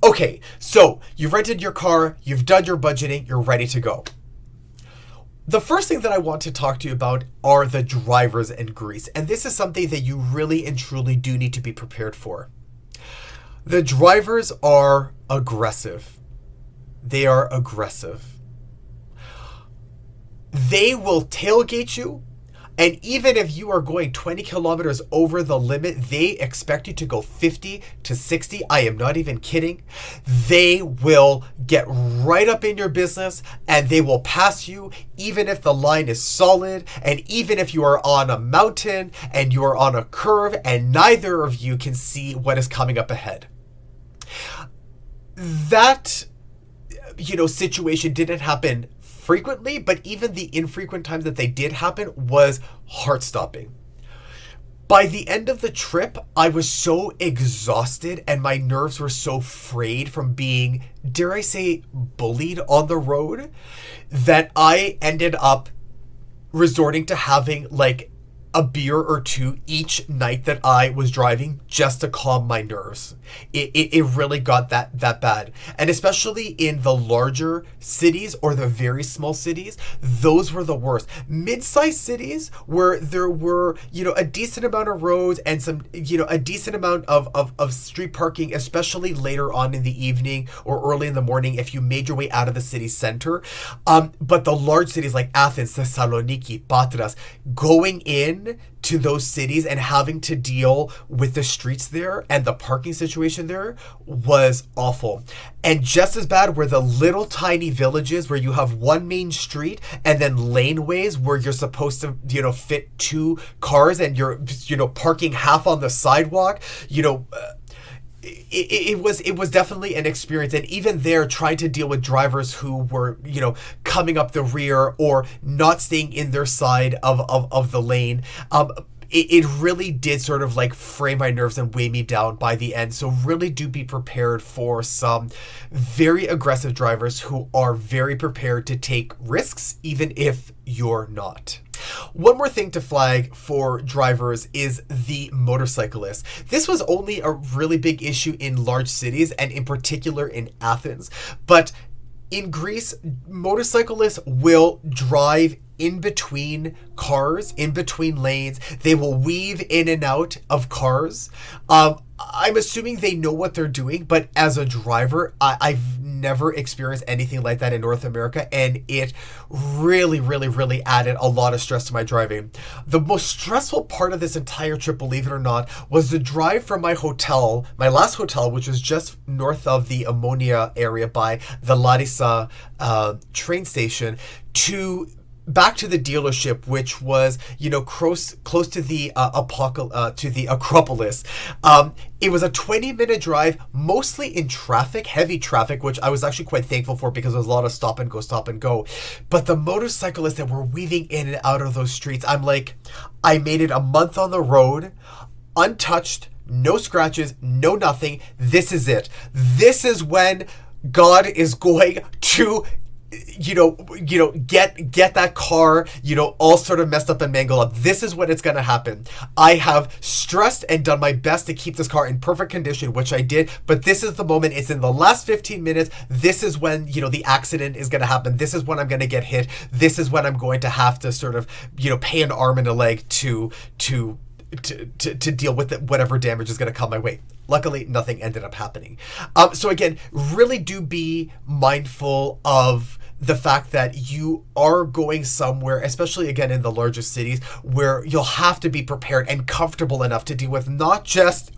Okay, so you've rented your car, you've done your budgeting, you're ready to go. The first thing that I want to talk to you about are the drivers in Greece. And this is something that you really and truly do need to be prepared for. The drivers are aggressive. They are aggressive. They will tailgate you. And even if you are going 20 kilometers over the limit, they expect you to go 50 to 60. I am not even kidding. They will get right up in your business and they will pass you even if the line is solid and even if you are on a mountain and you are on a curve and neither of you can see what is coming up ahead. That, situation didn't happen frequently, but even the infrequent times that they did happen was heart-stopping. By the end of the trip, I was so exhausted and my nerves were so frayed from being, dare I say, bullied on the road, that I ended up resorting to having a beer or two each night that I was driving just to calm my nerves. It really got that bad. And especially in the larger cities or the very small cities, those were the worst. Mid-sized cities where there were, a decent amount of roads and some, a decent amount of street parking, especially later on in the evening or early in the morning if you made your way out of the city center. But the large cities like Athens, Thessaloniki, Patras, going in to those cities and having to deal with the streets there and the parking situation there was awful. And just as bad were the little tiny villages where you have one main street and then laneways where you're supposed to, fit two cars and you're, parking half on the sidewalk, It was definitely an experience. And even there, trying to deal with drivers who were, coming up the rear or not staying in their side of the lane, it really did sort of fray my nerves and weigh me down by the end. So really do be prepared for some very aggressive drivers who are very prepared to take risks, even if you're not. One more thing to flag for drivers is the motorcyclists. This was only a really big issue in large cities and in particular in Athens. But in Greece, motorcyclists will drive in between cars, in between lanes. They will weave in and out of cars. I'm assuming they know what they're doing, but as a driver, I've never experienced anything like that in North America, and it really, really, really added a lot of stress to my driving. The most stressful part of this entire trip, believe it or not, was the drive from my hotel, my last hotel, which was just north of the Ammonia area by the Larissa train station, back to the dealership, which was, close to the Acropolis. It was a 20-minute drive, mostly in traffic, heavy traffic, which I was actually quite thankful for because there was a lot of stop and go. But the motorcyclists that were weaving in and out of those streets, I'm like, I made it a month on the road, untouched, no scratches, no nothing. This is it. This is when God is going to get that car, all sort of messed up and mangled up. This is when it's going to happen. I have stressed and done my best to keep this car in perfect condition, which I did, but this is the moment. It's in the last 15 minutes. This is when, the accident is going to happen. This is when I'm going to get hit. This is when I'm going to have to sort of, pay an arm and a leg to deal with whatever damage is going to come my way. Luckily, nothing ended up happening. So again, really do be mindful of the fact that you are going somewhere, especially again in the largest cities, where you'll have to be prepared and comfortable enough to deal with not just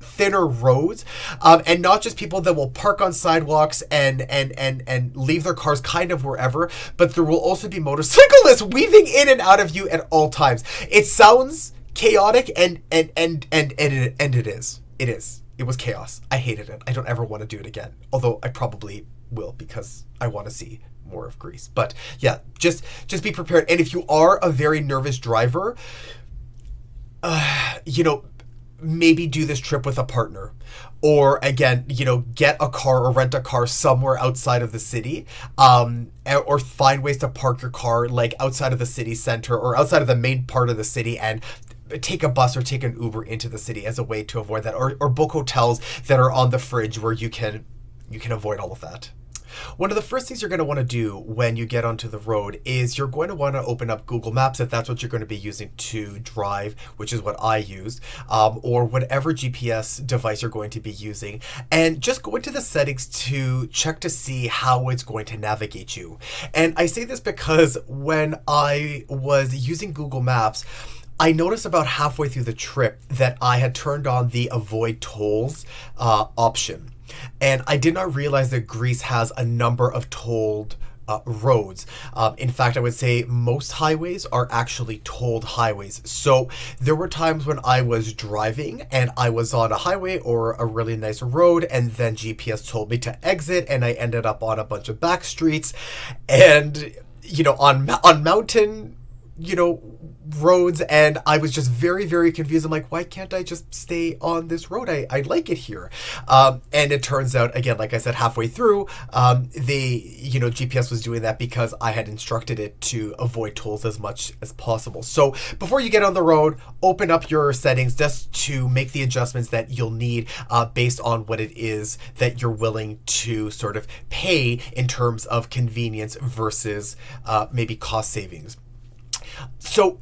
thinner roads, and not just people that will park on sidewalks and leave their cars kind of wherever, but there will also be motorcyclists weaving in and out of you at all times. It sounds chaotic and it is. It was chaos. I hated it. I don't ever want to do it again. Although I probably will because I want to see more of Greece. But yeah, just be prepared. And if you are a very nervous driver, maybe do this trip with a partner. Or again, get a car or rent a car somewhere outside of the city, or find ways to park your car outside of the city center or outside of the main part of the city and take a bus or take an Uber into the city as a way to avoid that, or book hotels that are on the fridge where you can avoid all of that. One of the first things you're going to want to do when you get onto the road is you're going to want to open up Google Maps if that's what you're going to be using to drive, which is what I use, or whatever GPS device you're going to be using, and just go into the settings to check to see how it's going to navigate you. And I say this because when I was using Google Maps, I noticed about halfway through the trip that I had turned on the avoid tolls option. And I did not realize that Greece has a number of tolled roads. In fact, I would say most highways are actually tolled highways. So there were times when I was driving and I was on a highway or a really nice road, and then GPS told me to exit, and I ended up on a bunch of back streets and, on mountain, roads, and I was just very, very confused. I'm like, why can't I just stay on this road? I like it here. And it turns out, again, like I said, halfway through, GPS was doing that because I had instructed it to avoid tolls as much as possible. So before you get on the road, open up your settings just to make the adjustments that you'll need based on what it is that you're willing to sort of pay in terms of convenience versus maybe cost savings. So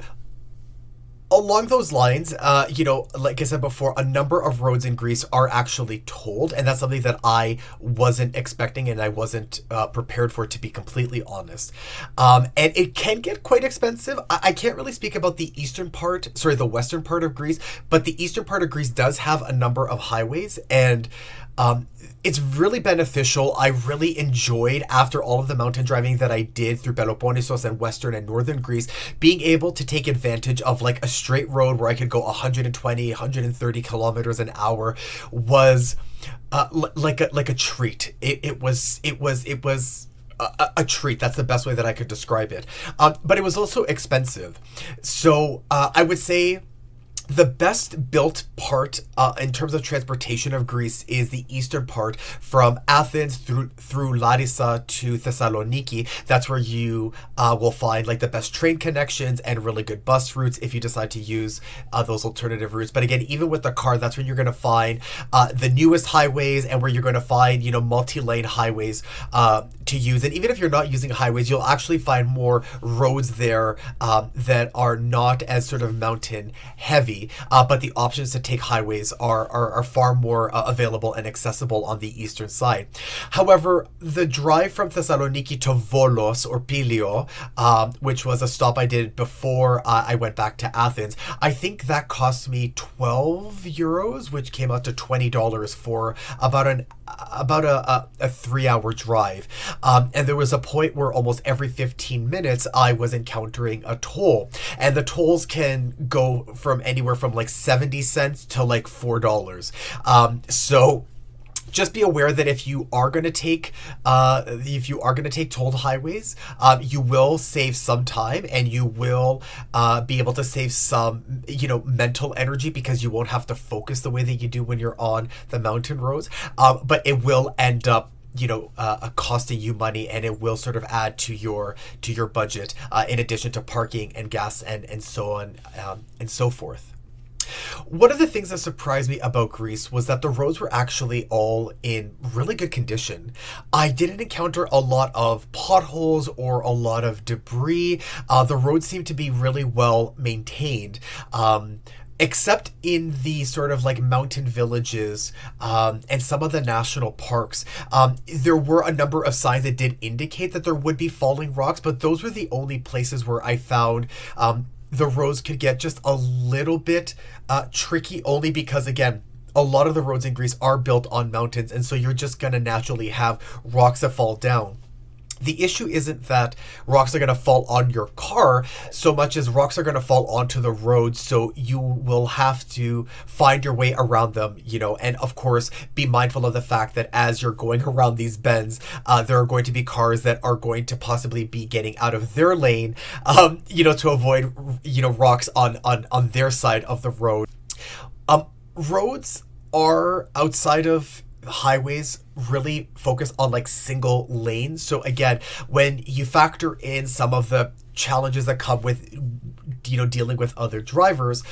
along those lines, like I said before, a number of roads in Greece are actually tolled, and that's something that I wasn't expecting and I wasn't prepared for, to be completely honest. And it can get quite expensive. I can't really speak about the western part of Greece, but the eastern part of Greece does have a number of highways, and it's really beneficial. I really enjoyed, after all of the mountain driving that I did through Peloponnesos and western and northern Greece, being able to take advantage of like a straight road where I could go 120, 130 kilometers an hour was like a treat. It was a treat. That's the best way that I could describe it. But it was also expensive. So I would say the best built part in terms of transportation of Greece is the eastern part, from Athens through Larissa to Thessaloniki. That's where you will find like the best train connections and really good bus routes if you decide to use those alternative routes. But again, even with the car, that's when you're going to find the newest highways, and where you're going to find multi-lane highways to use. And even if you're not using highways, you'll actually find more roads there that are not as sort of mountain heavy. But the options to take highways are far more available and accessible on the eastern side. However, the drive from Thessaloniki to Volos or Pilio, which was a stop I did before I went back to Athens, I think that cost me 12 euros, which came out to $20 for about a 3-hour drive. And there was a point where almost every 15 minutes I was encountering a toll, and the tolls can go from anywhere from like 70 cents to like $4. So just be aware that if you are going to take tolled highways, you will save some time, and you will be able to save some mental energy, because you won't have to focus the way that you do when you're on the mountain roads. But it will end up costing you money, and it will sort of add to your budget, in addition to parking and gas and so on and so forth. One of the things that surprised me about Greece was that the roads were actually all in really good condition. I didn't encounter a lot of potholes or a lot of debris. The roads seemed to be really well maintained. Except in the sort of like mountain villages and some of the national parks. There were a number of signs that did indicate that there would be falling rocks, but those were the only places where I found the roads could get just a little bit tricky, only because, again, a lot of the roads in Greece are built on mountains, and so you're just going to naturally have rocks that fall down. The issue isn't that rocks are going to fall on your car so much as rocks are going to fall onto the road, so you will have to find your way around them, and of course be mindful of the fact that as you're going around these bends, there are going to be cars that are going to possibly be getting out of their lane, to avoid, rocks on their side of the road. Roads are, outside of highways, really focus on like single lanes. So again, when you factor in some of the challenges that come with, dealing with other drivers.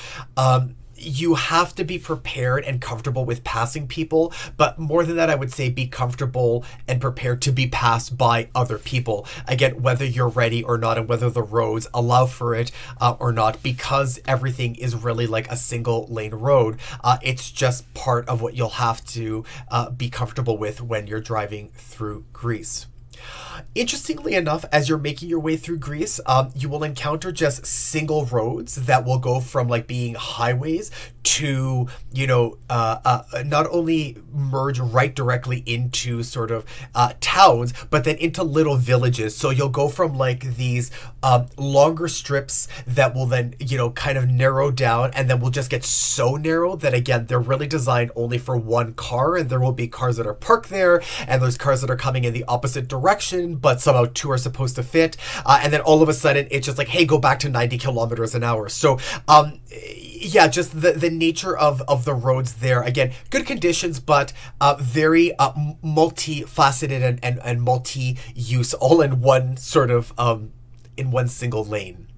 You have to be prepared and comfortable with passing people, but more than that, I would say be comfortable and prepared to be passed by other people. Again, whether you're ready or not, and whether the roads allow for it or not, because everything is really like a single lane road. It's just part of what you'll have to be comfortable with when you're driving through Greece. Interestingly enough, as you're making your way through Greece, you will encounter just single roads that will go from like being highways to, not only merge right directly into sort of towns, but then into little villages. So you'll go from like these longer strips that will then, kind of narrow down, and then will just get so narrow that, again, they're really designed only for one car, and there will be cars that are parked there, and there's cars that are coming in the opposite direction, but somehow two are supposed to fit. And then all of a sudden, it's just like, hey, go back to 90 kilometers an hour. So, yeah, just the nature of the roads there. Again, good conditions, but very multifaceted and multi-use, all in one sort of in one single lane.